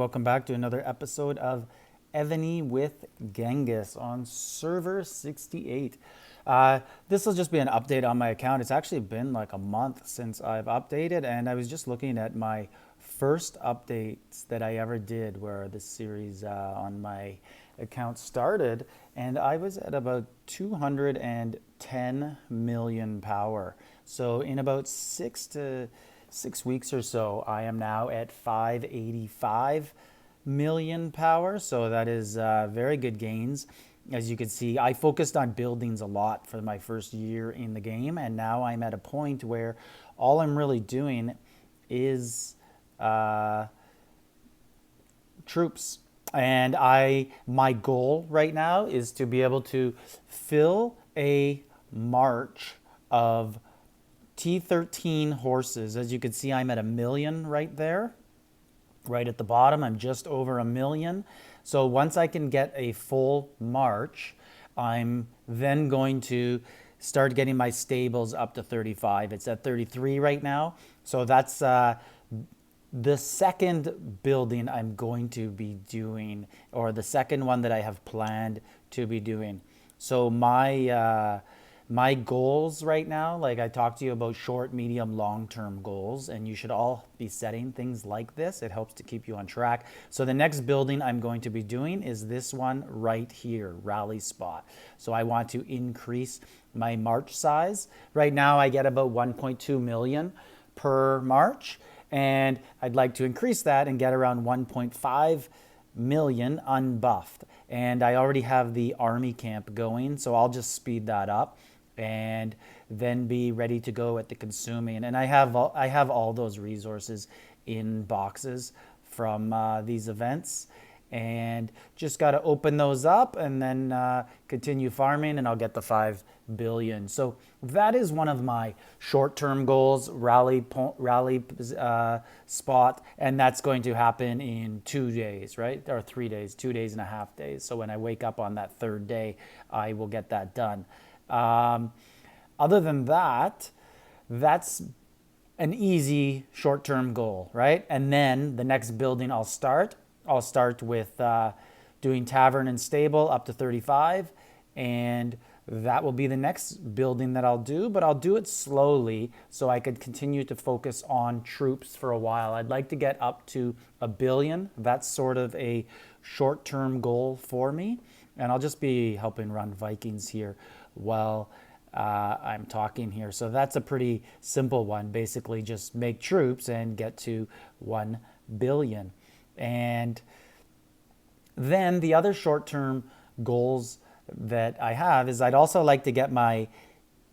welcome back to another episode of Evony with Genghis on server 68. This will just be an update on my account. It's actually been like a month since I've updated, and I was just looking at my first updates that I ever did where this series on my account started, and I was at about 210 million power. So in about 6 weeks or so, I am now at 585 million power. So that is very good gains. As you can see, I focused on buildings a lot for my first year in the game, and now I'm at a point where all I'm really doing is troops. And my goal right now is to be able to fill a march of T13 horses. As you can see, I'm at 1 million right there. Right at the bottom, I'm just over 1 million. So once I can get a full march, I'm then going to start getting my stables up to 35. It's at 33 right now. So that's the second building I'm going to be doing, or the second one that I have planned to be doing. So my goals right now, like I talked to you about short, medium, long-term goals, and you should all be setting things like this. It helps to keep you on track. So the next building I'm going to be doing is this one right here, rally spot. So I want to increase my march size. Right now I get about 1.2 million per march, and I'd like to increase that and get around 1.5 million unbuffed. And I already have the army camp going, so I'll just speed that up and then be ready to go at the consuming. And I have all those resources in boxes from these events, and just got to open those up and then continue farming, and I'll get the 5 billion. So that is one of my short-term goals, rally spot, and that's going to happen in 2 days, right? Or 3 days, 2.5 days. So when I wake up on that third day, I will get that done. Other than that, that's an easy short-term goal, right? And then the next building I'll start with doing tavern and stable up to 35, and that will be the next building that I'll do, but I'll do it slowly so I could continue to focus on troops for a while. I'd like to get up to 1 billion. That's sort of a short-term goal for me, and I'll just be helping run Vikings here while I'm talking here. So that's a pretty simple one. Basically just make troops and get to 1 billion. And then the other short-term goals that I have is I'd also like to get my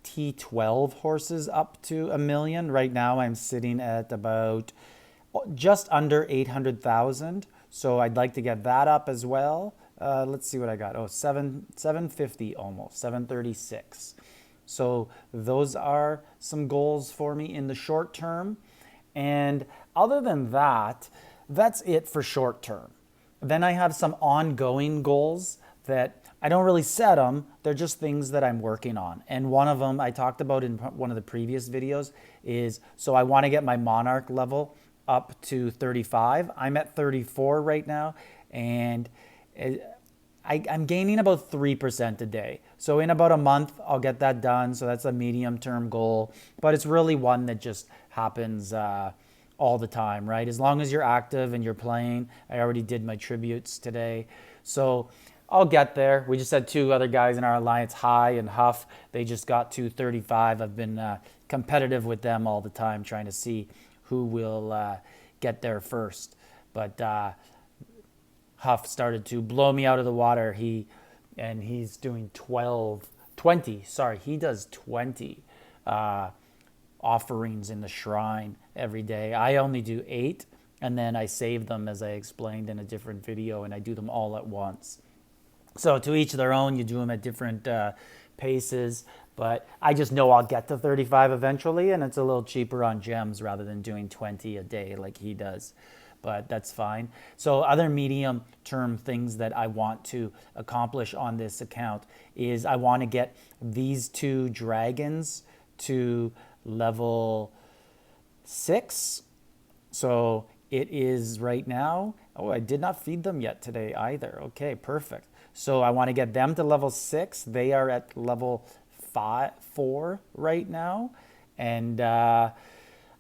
T12 horses up to 1 million. Right now I'm sitting at about just under 800,000. So I'd like to get that up as well. Let's see what I got. 750 almost, 736. So those are some goals for me in the short term. And other than that, that's it for short term. Then I have some ongoing goals that I don't really set them. They're just things that I'm working on. And one of them I talked about in one of the previous videos is, so I want to get my monarch level up to 35. I'm at 34 right now, and I'm gaining about 3% a day. So in about a month, I'll get that done. So that's a medium-term goal, but it's really one that just happens all the time, right? As long as you're active and you're playing. I already did my tributes today, so I'll get there. We just had 2 other guys in our alliance, High and Huff. They just got to 35. I've been competitive with them all the time, trying to see who will get there first. But Huff started to blow me out of the water. He's doing 20. Sorry, he does 20 offerings in the shrine every day. I only do 8, and then I save them, as I explained in a different video, and I do them all at once. So to each their own, you do them at different paces, but I just know I'll get to 35 eventually, and it's a little cheaper on gems rather than doing 20 a day like he does. But that's fine. So other medium-term things that I want to accomplish on this account is I want to get these 2 dragons to level 6. So It is right now. Oh, I did not feed them yet today either. Okay, perfect. So I want to get them to level 6. They are at level 4 right now. And I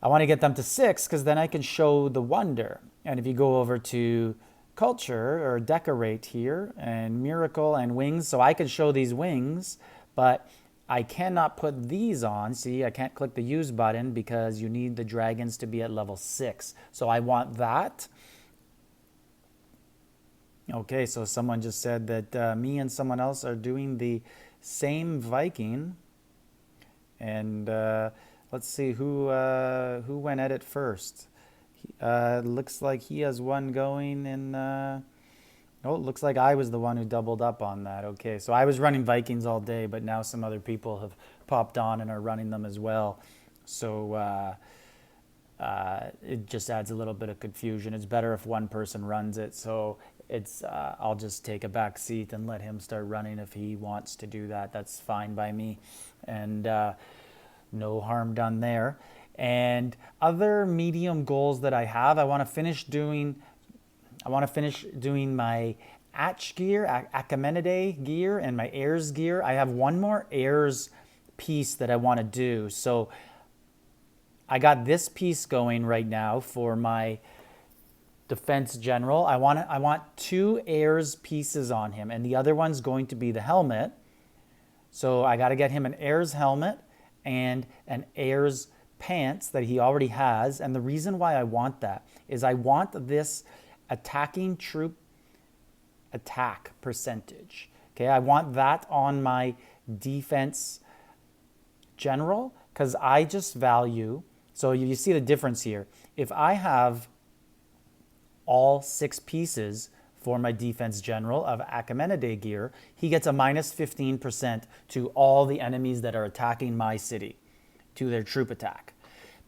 want to get them to 6 because then I can show the wonder. And if you go over to culture or decorate here and miracle and wings, so I can show these wings, but I cannot put these on. See, I can't click the use button because you need the dragons to be at level 6. So I want that. Okay, so someone just said that me and someone else are doing the same Viking. And let's see who went at it first. Looks like he has one going in. Oh, it looks like I was the one who doubled up on that. Okay, so I was running Vikings all day, but now some other people have popped on and are running them as well. So it just adds a little bit of confusion. It's better if one person runs it. So it's I'll just take a back seat and let him start running if he wants to do that. That's fine by me, and no harm done there. And other medium goals that I have, I want to finish doing my Atch gear, Achaemenid gear, and my Heirs gear. I have one more Heirs piece that I want to do. So I got this piece going right now for my defense general. I want 2 Heirs pieces on him, and the other one's going to be the helmet. So I got to get him an Heirs helmet and an Heirs pants that he already has. And the reason why I want that is I want this attacking troop attack percentage. Okay, I want that on my defense general because I just value. So you see the difference here. If I have all 6 pieces for my defense general of Achaemenid gear, he gets a minus 15% to all the enemies that are attacking my city, to their troop attack.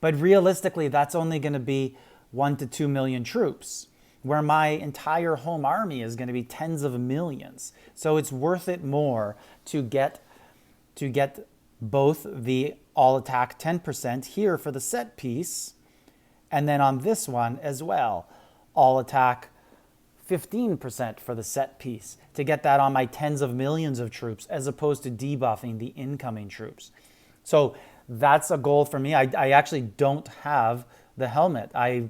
But realistically, that's only going to be 1 to 2 million troops, where my entire home army is going to be tens of millions. So it's worth it more to get both the all attack 10% here for the set piece, and then on this one as well, all attack 15% for the set piece, to get that on my tens of millions of troops as opposed to debuffing the incoming troops. So that's a goal for me. I actually don't have the helmet. I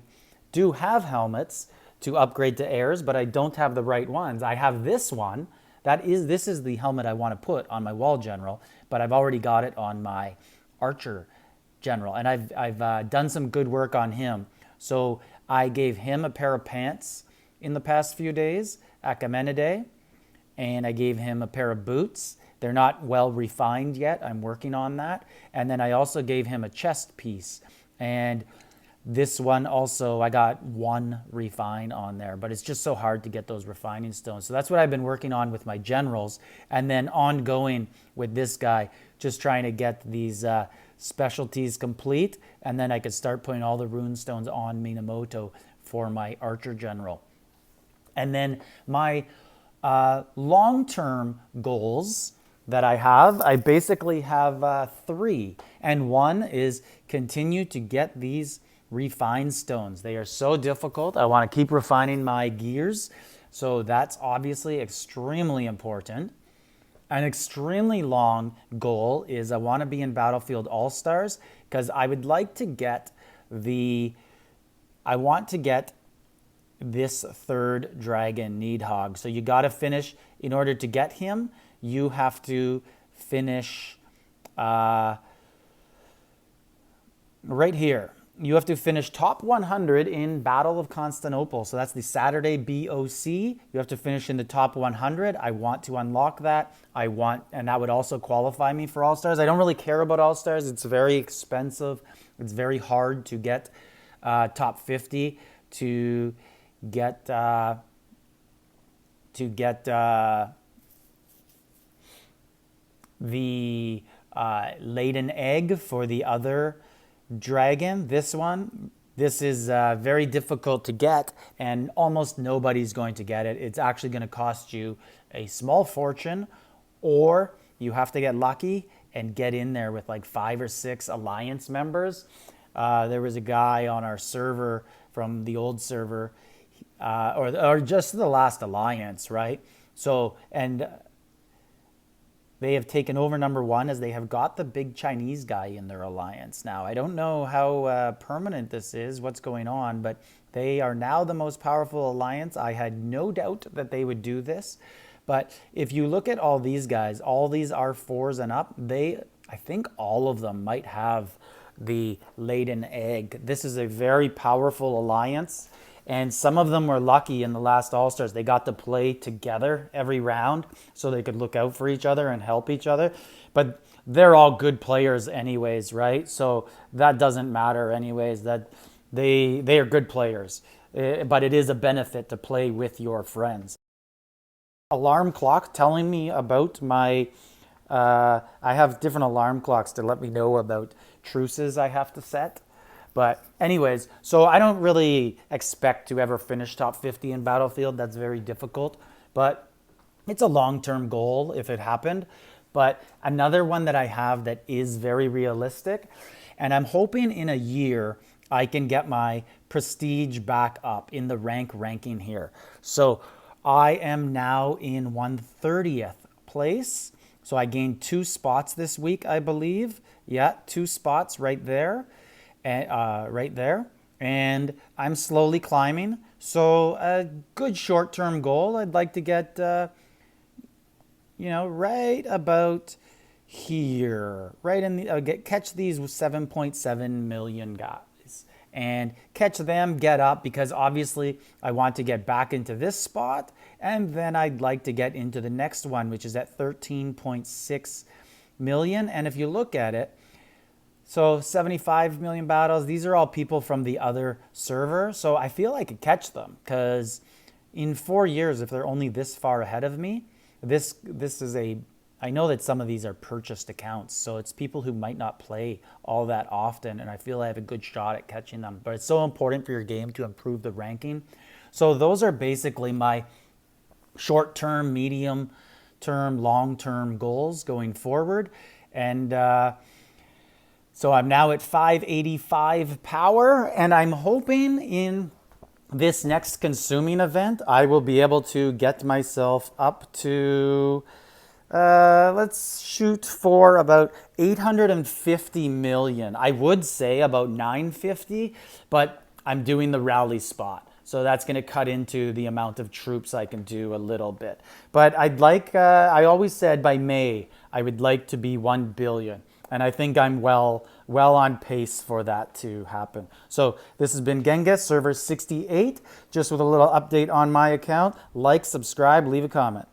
do have helmets to upgrade to Heirs, but I don't have the right ones. I have this one. This is the helmet I want to put on my wall general, but I've already got it on my archer general, and I've done some good work on him. So I gave him a pair of pants in the past few days, Achaemenid, and I gave him a pair of boots. They're not well refined yet. I'm working on that. And then I also gave him a chest piece. And this one also, I got 1 refine on there, but it's just so hard to get those refining stones. So that's what I've been working on with my generals. And then ongoing with this guy, just trying to get these specialties complete. And then I could start putting all the rune stones on Minamoto for my archer general. And then my long-term goals that I basically have 3. And one is continue to get these refined stones. They are so difficult. I want to keep refining my gears. So that's obviously extremely important. An extremely long goal is I want to be in Battlefield All-Stars because I would like to get I want to get this 3rd dragon, Needhog. So you got to finish, in order to get him, you have to finish right here. You have to finish top 100 in Battle of Constantinople. So that's the Saturday BOC. You have to finish in the top 100. I want to unlock that. And that would also qualify me for All-Stars. I don't really care about All-Stars. It's very expensive. It's very hard to get top 50 to get the laden egg for the other dragon. This is very difficult to get, and almost nobody's going to get it. It's actually going to cost you a small fortune, or you have to get lucky and get in there with like 5 or 6 alliance members. There was a guy on our server from the old server, or just the last alliance, right? So, and they have taken over number one as they have got the big Chinese guy in their alliance now. I don't know how permanent this is, what's going on, but they are now the most powerful alliance. I had no doubt that they would do this. But if you look at all these guys, all these R4s and up, I think all of them might have the laden egg. This is a very powerful alliance. And some of them were lucky in the last All-Stars. They got to play together every round so they could look out for each other and help each other. But they're all good players anyways, right? So that doesn't matter anyways. That they are good players. But it is a benefit to play with your friends. Alarm clock telling me about my... I have different alarm clocks to let me know about truces I have to set. But anyways, so I don't really expect to ever finish top 50 in Battlefield. That's very difficult. But it's a long-term goal if it happened. But another one that I have that is very realistic, and I'm hoping in a year I can get my prestige back up in the ranking here. So I am now in 130th place. So I gained 2 spots this week, I believe. Yeah, 2 spots right there. And I'm slowly climbing. So a good short-term goal, I'd like to get, right about here, right in the catch these 7.7 million guys and catch them, get up, because obviously I want to get back into this spot, and then I'd like to get into the next one, which is at 13.6 million. And if you look at it, so 75 million battles, these are all people from the other server. So I feel I could catch them, because in 4 years, if they're only this far ahead of me, this is I know that some of these are purchased accounts. So it's people who might not play all that often. And I feel I have a good shot at catching them. But it's so important for your game to improve the ranking. So those are basically my short-term, medium-term, long-term goals going forward. And so I'm now at 585 power, and I'm hoping in this next consuming event, I will be able to get myself up to, let's shoot for about 850 million. I would say about 950, but I'm doing the rally spot. So that's going to cut into the amount of troops I can do a little bit. But I'd like, I always said by May, I would like to be 1 billion. And I think I'm well on pace for that to happen. So this has been Genghis, server 68, just with a little update on my account. Like, subscribe, leave a comment.